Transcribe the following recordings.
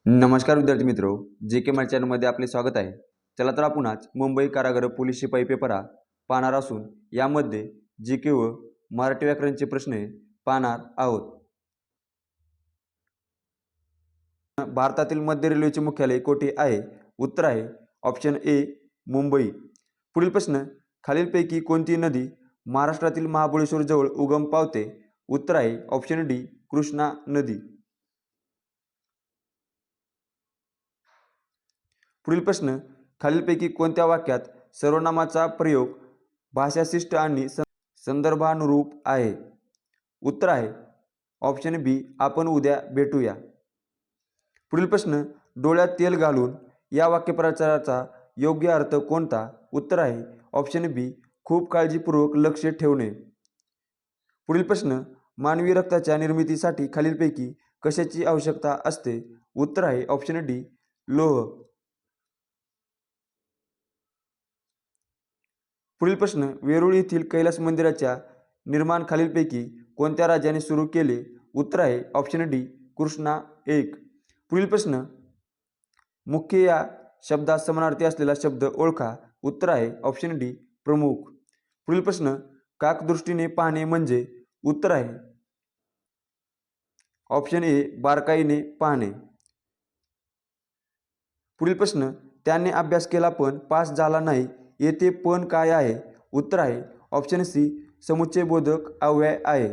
नमस्कार विद्यार्थी मित्रो, JK मराठी चॅनलमध्ये आपले स्वागत आहे। चला तर आपण आज मुंबई कारागृह पोलीस शिपाई पेपर पाहणार असून यामध्ये JK व मराठी व्याकरणचे प्रश्न पाहणार आहोत। भारतातील मध्य रेल्वेचे मुख्यालय कोठे आहे? उत्तर आहे ऑप्शन ए मुंबई। पुढील प्रश्न, खालीलपैकी कोणती नदी महाराष्ट्रातील महाबळेश्वर जवळ उगम पावते? उत्तर आहे ऑप्शन डी कृष्णा नदी। पुढील प्रश्न, खालीलपैकी कोणत्या वाक्यात सर्वनामाचा प्रयोग भाषाशिष्ट आणि संदर्भानुरूप आहे? उत्तर आहे ऑप्शन बी आपण उद्या भेटूया। पुढील प्रश्न, डोळ्यात तेल घालून या वाक्यप्रचाराचा योग्य अर्थ कोणता? उत्तर आहे ऑप्शन बी खूप काळजीपूर्वक लक्ष ठेवणे। पुढील प्रश्न, मानवी रक्ताच्या निर्मितीसाठी खालीलपैकी कशाची आवश्यकता असते? उत्तर आहे ऑप्शन डी लोह। पुढील प्रश्न, वेरूळ येथील कैलास मंदिराच्या निर्माण खालीलपैकी कोणत्या राज्याने सुरू केले? उत्तर आहे ऑप्शन डी कृष्णा एक। पुढील प्रश्न, मुख्य या शब्दात समानार्थी असलेला शब्द ओळखा। उत्तर आहे ऑप्शन डी प्रमुख। पुढील प्रश्न, काकदृष्टीने पाहणे म्हणजे? उत्तर आहे ऑप्शन ए बारकाईने पाहणे। पुढील प्रश्न, त्याने अभ्यास केला पण पास झाला नाही, येथे पण काय आहे? उत्तर आहे ऑप्शन सी समुच्चयबोधक अव्यय आहे।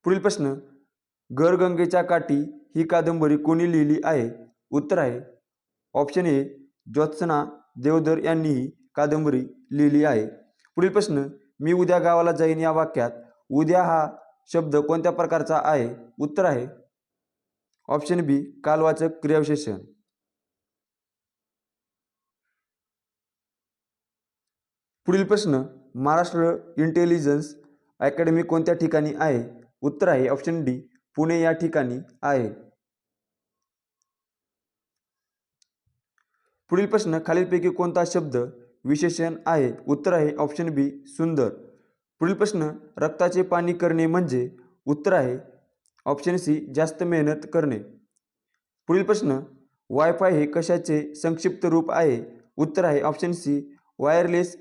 पुढील प्रश्न, गरगंगेच्या काठी ही कादंबरी कोणी लिहिली आहे? उत्तर आहे ऑप्शन ए ज्योत्स्ना देवधर यांनी ही कादंबरी लिहिली आहे। पुढील प्रश्न, मी उद्या गावाला जाईन या वाक्यात उद्या हा शब्द कोणत्या प्रकारचा आहे? उत्तर आहे ऑप्शन बी कालवाचक क्रियाविशेषण। पुढील प्रश्न, महाराष्ट्र इंटेलिजन्स अकॅडमी कोणत्या ठिकाणी आहे? उत्तर आहे ऑप्शन डी पुणे या ठिकाणी आहे। पुढील प्रश्न, खालीलपैकी कोणता शब्द विशेषण आहे? उत्तर आहे ऑप्शन बी सुंदर। पुढील प्रश्न, रक्ताचे पाणी करणे म्हणजे? उत्तर आहे ऑप्शन सी जास्त मेहनत करणे। पुढील प्रश्न, वायफाय हे कशाचे संक्षिप्त रूप आहे? उत्तर आहे ऑप्शन सी वायरलेस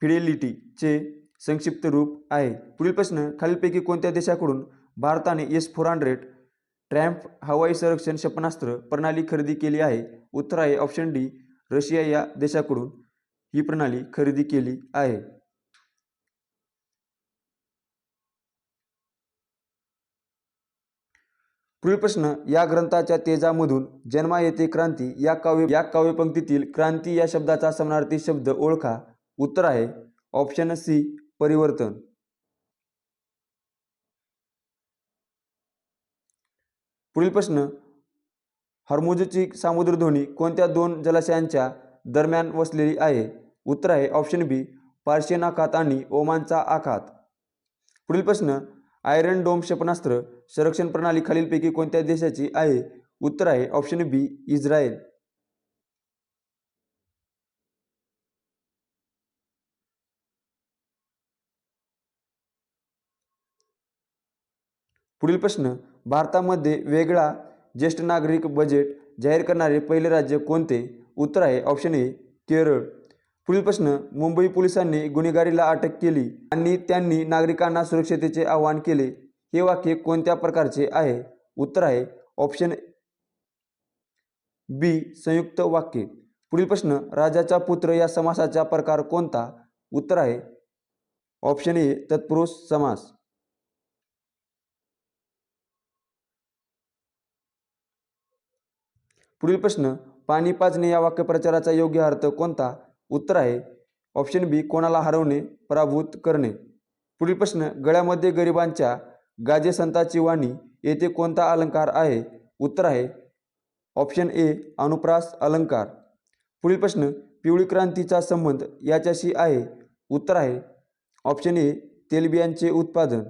फिडेलिटीचे संक्षिप्त रूप आहे। पुढील प्रश्न, खालीलपैकी कोणत्या देशाकडून भारताने S-400 ट्रॅम्प हवाई संरक्षण क्षेपणास्त्र प्रणाली खरेदी केली आहे? उत्तर आहे ऑप्शन डी रशिया या देशाकडून ही प्रणाली खरेदी केली आहे। पुढील प्रश्न, या ग्रंथाच्या तेजामधून जन्मा येते क्रांती या काव्यपंक्तीतील क्रांती या शब्दाचा समानार्थी शब्द ओळखा। उत्तर आहे ऑप्शन सी परिवर्तन। पुढील प्रश्न, हर्मुजची सामुद्रधुनी कोणत्या दोन जलाशयांच्या दरम्यान वसलेली आहे? उत्तर आहे ऑप्शन बी पार्शियन आखात आणि ओमानचा आखात। पुढील प्रश्न, आयरन डोम क्षेपणास्त्र संरक्षण प्रणाली खालीलपैकी कोणत्या देशाची आहे? उत्तर आहे ऑप्शन बी इस्रायल। पुढील प्रश्न, भारतामध्ये वेगळा ज्येष्ठ नागरिक बजेट जाहीर करणारे पहिले राज्य कोणते? उत्तर आहे ऑप्शन ए केरळ। पुढील प्रश्न, मुंबई पोलिसांनी गुन्हेगारीला अटक केली आणि त्यांनी नागरिकांना सुरक्षतेचे आवाहन केले, हे वाक्य कोणत्या प्रकारचे आहे? उत्तर आहे ऑप्शन बी संयुक्त वाक्य। पुढील प्रश्न, राजाचा पुत्र या समासाचा प्रकार कोणता? उत्तर आहे ऑप्शन ए तत्पुरुष समास। पुढील प्रश्न, पाणी पाजणे या वाक्यप्रचाराचा योग्य अर्थ कोणता? उत्तर आहे ऑप्शन बी कोणाला हरवणे पराभूत करणे। पुढील प्रश्न, गळ्यामध्ये गरिबांच्या गाजे संताची वाणी येथे कोणता अलंकार आहे? उत्तर आहे ऑप्शन ए अनुप्रास अलंकार। पुढील प्रश्न, पिवळी क्रांतीचा संबंध याच्याशी आहे? उत्तर आहे ऑप्शन ए तेलबियांचे उत्पादन।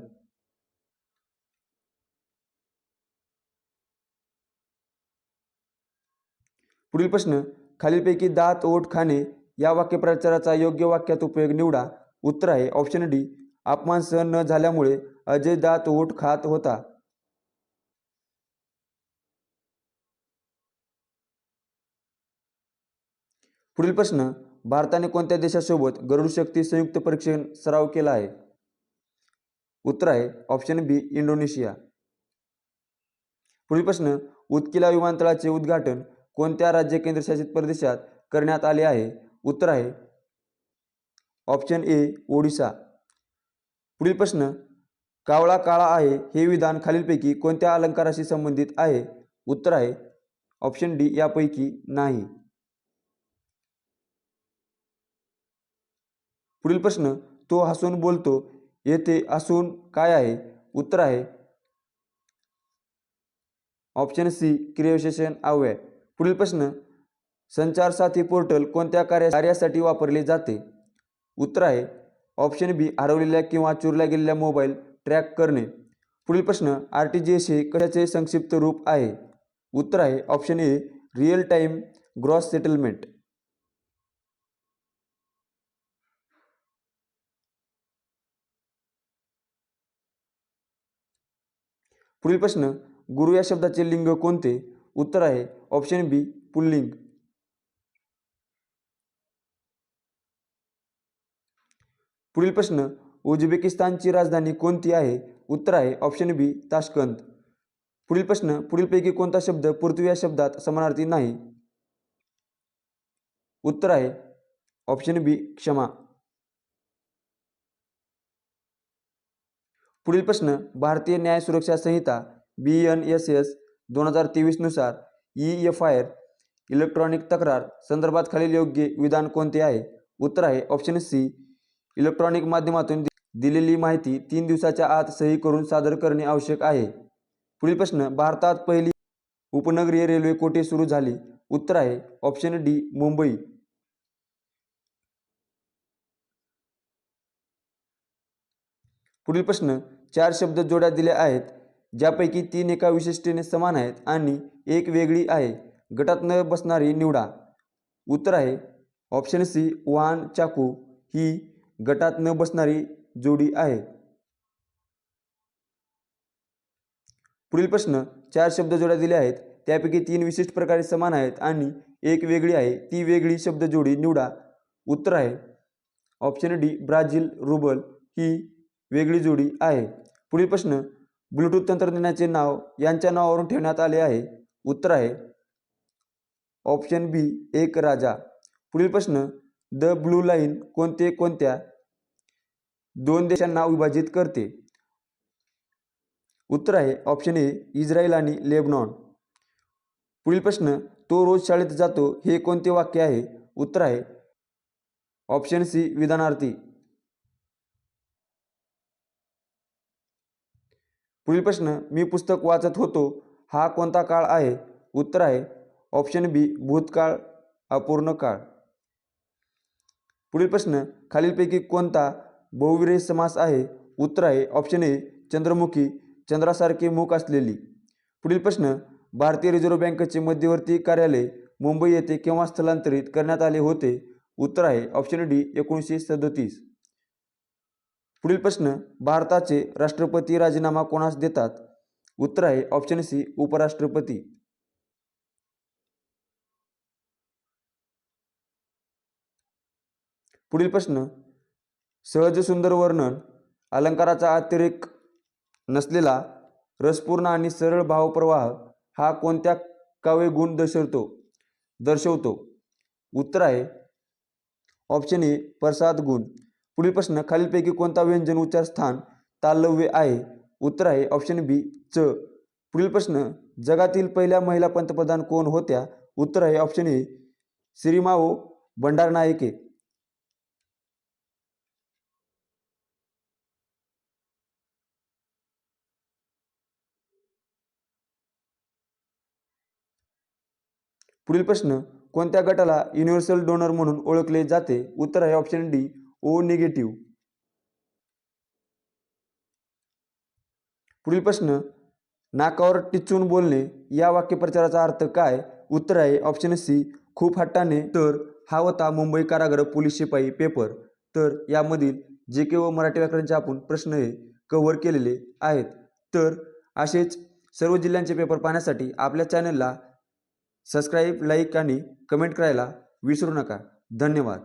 पुढील प्रश्न, खालीलपैकी दात ओठ खाणे या वाक्यप्रचाराचा योग्य वाक्यात उपयोग निवडा। उत्तर आहे ऑप्शन डी अपमान सहन न झाल्यामुळे अजय दात ओठ खात होता? पुढील प्रश्न, भारताने कोणत्या देशासोबत गरुड शक्ती संयुक्त परीक्षण सराव केला आहे? उत्तर आहे ऑप्शन बी इंडोनेशिया. पुढील प्रश्न, उत्किला विमानतळाचे उद्घाटन कोणत्या राज्य केंद्रशासित प्रदेशात करण्यात आले आहे? उत्तर आहे ऑप्शन ए ओडिशा. पुढील प्रश्न, कावळा काळा आहे हे विधान खालीलपैकी कोणत्या अलंकाराशी संबंधित आहे? उत्तर आहे ऑप्शन डी यापैकी नाही. पुढील प्रश्न, तो हसून बोलतो येथे हसून काय आहे? उत्तर आहे ऑप्शन सी क्रियाविशेषण अव्यय. पुढील प्रश्न, संचार साथी पोर्टल कोणत्या कार्यासाठी वापरले जाते? उत्तर आहे ऑप्शन बी हरवलेल्या किंवा चोरल्या गेलेल्या मोबाईल ट्रॅक करणे. पुढील प्रश्न, RTGS हे कशाचे संक्षिप्त रूप आहे? उत्तर आहे option A real time gross settlement. पुढील प्रश्न, गुरु या शब्दाचे लिंग कोणते? उत्तर आहे ऑप्शन बी पुल्लिंग. पुढील प्रश्न, उझबेकिस्तानची राजधानी कोणती आहे? उत्तर आहे ऑप्शन बी ताशकंद. पुढील प्रश्न, पुढीलपैकी कोणता शब्द पृथ्वी या शब्दात समानार्थी नाही? उत्तर आहे ऑप्शन बी क्षमा. पुढील प्रश्न, भारतीय न्याय सुरक्षा संहिता BNSS 2023 नुसार EFIR इलेक्ट्रॉनिक तक्रार संदर्भात खालील योग्य विधान कोणते आहे? उत्तर आहे ऑप्शन सी इलेक्ट्रॉनिक माध्यमातून दिलेली माहिती 3 दिवसाच्या आत सही करून सादर करणे आवश्यक आहे. पुढील प्रश्न, भारतात पहिली उपनगरीय रेल्वे कोठे सुरू झाली? उत्तर आहे ऑप्शन डी मुंबई. पुढील प्रश्न, 4 शब्द जोड्या दिल्या आहेत ज्यापैकी 3 एका विशिष्टतेने समान आहेत आणि एक वेगळी आहे. गटात न बसणारी निवडा. उत्तर आहे ऑप्शन सी वाहन चाकू ही गटात न बसणारी जोडी आहे. पुढील प्रश्न, 4 शब्द जोड्या दिल्या आहेत त्यापैकी 3 विशिष्ट प्रकारे समान आहेत आणि एक वेगळी आहे. ती वेगळी शब्द जोडी निवडा. उत्तर आहे ऑप्शन डी ब्राझील रुबल ही वेगळी जोडी आहे. पुढील प्रश्न, ब्लूटूथ तंत्रज्ञानाचे नाव यांच्या नावावरून ठेवण्यात आले आहे. उत्तर आहे ऑप्शन बी एक राजा. पुढील प्रश्न, द ब्लू लाईन कोणत्या 2 देशांना विभाजित करते? उत्तर आहे ऑप्शन ए इस्रायल आणि लेबनॉन. पुढील प्रश्न, तो रोज शाळेत जातो हे कोणते वाक्य आहे? उत्तर आहे ऑप्शन सी विधानार्थी. पुढील प्रश्न, मी पुस्तक वाचत होतो हा कोणता काळ आहे? उत्तर आहे ऑप्शन बी भूतकाळ अपूर्ण काळ. पुढील प्रश्न, खालीलपैकी कोणता बहुविरेही समास आहे? उत्तर आहे ऑप्शन ए चंद्रमुखी चंद्रासारखे मुख असलेली. पुढील प्रश्न, भारतीय रिझर्व्ह बँकेचे मध्यवर्ती कार्यालय मुंबई येथे केव्हा स्थलांतरित करण्यात आले होते? उत्तर आहे ऑप्शन डी 1937. पुढील प्रश्न, भारताचे राष्ट्रपती राजीनामा कोणास देतात? उत्तर आहे ऑप्शन सी उपराष्ट्रपती. पुढील प्रश्न, सहज सुंदर वर्णन अलंकाराचा अतिरेक नसलेला रसपूर्ण आणि सरळ भावप्रवाह हा कोणत्या काव्य गुण दर्शवतो? उत्तर आहे ऑप्शन ए प्रसाद गुण. पुढील प्रश्न, खालीलपैकी कोणता व्यंजन उच्चार स्थान तालव्य आहे? उत्तर आहे ऑप्शन बी च. पुढील प्रश्न, जगातील पहिल्या महिला पंतप्रधान कोण होत्या? उत्तर आहे ऑप्शन ए सिरिमाओ भंडारनायके. पुढील प्रश्न, कोणत्या गटाला युनिव्हर्सल डोनर म्हणून ओळखले जाते? उत्तर आहे ऑप्शन डी ओ निगेटिव्ह. पुढील प्रश्न, नाकावर टिचून बोलणे या वाक्यप्रचाराचा अर्थ काय? उत्तर आहे ऑप्शन सी खूप हट्टाने. तर हा होता मुंबई कारागृह पोलीस शिपाई पेपर. तर यामधील जे के व मराठी व्याकरणचे आपण प्रश्न आहे कव्हर केलेले आहेत. तर असेच सर्व जिल्ह्यांचे पेपर पाहण्यासाठी आपल्या चॅनलला सबस्क्राईब, लाईक आणि कमेंट करायला विसरू नका. धन्यवाद.